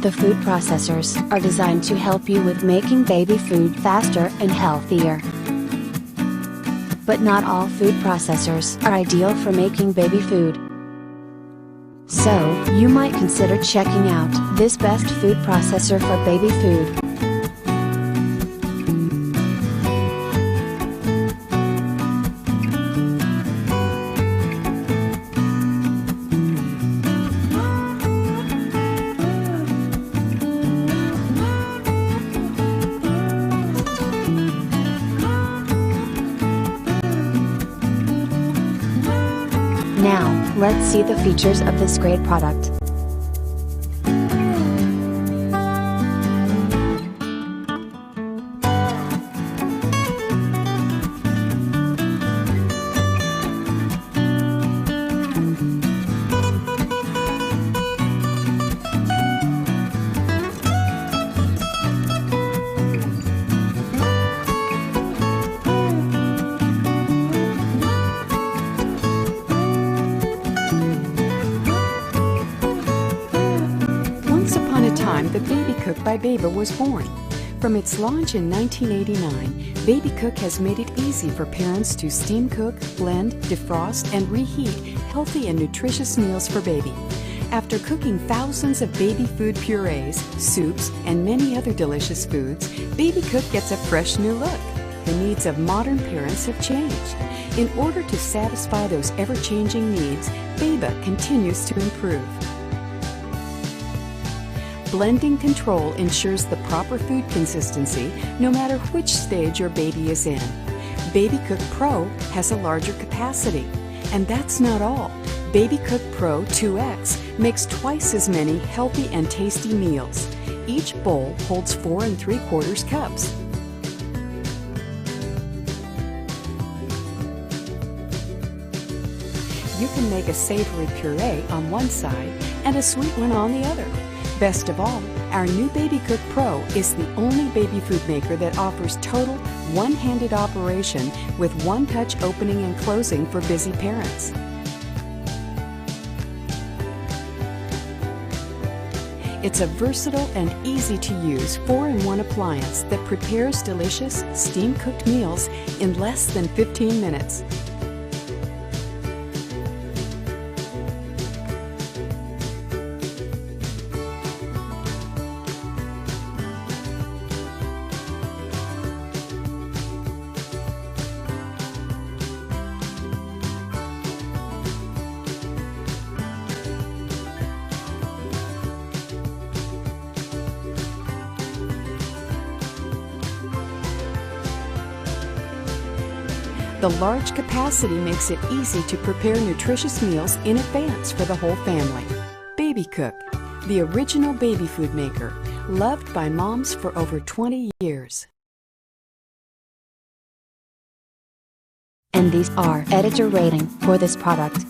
The food processors are designed to help you with making baby food faster and healthier. But not all food processors are ideal for making baby food. So, you might consider checking out this best food processor for baby food. Now, let's see the features of this great product. The Babycook by BEABA was born. From its launch in 1989, Babycook has made it easy for parents to steam cook, blend, defrost, and reheat healthy and nutritious meals for baby. After cooking thousands of baby food purees, soups, and many other delicious foods, Babycook gets a fresh new look. The needs of modern parents have changed. In order to satisfy those ever-changing needs, BEABA continues to improve. Blending control ensures the proper food consistency no matter which stage your baby is in. Babycook Pro has a larger capacity. And that's not all. Babycook Pro 2X makes twice as many healthy and tasty meals. Each bowl holds 4 3/4 cups. You can make a savory puree on one side and a sweet one on the other. Best of all, our new Babycook Pro is the only baby food maker that offers total one-handed operation with one-touch opening and closing for busy parents. It's a versatile and easy-to-use 4-in-1 appliance that prepares delicious, steam-cooked meals in less than 15 minutes. The large capacity makes it easy to prepare nutritious meals in advance for the whole family. Babycook, the original baby food maker, loved by moms for over 20 years. And these are editor rating for this product.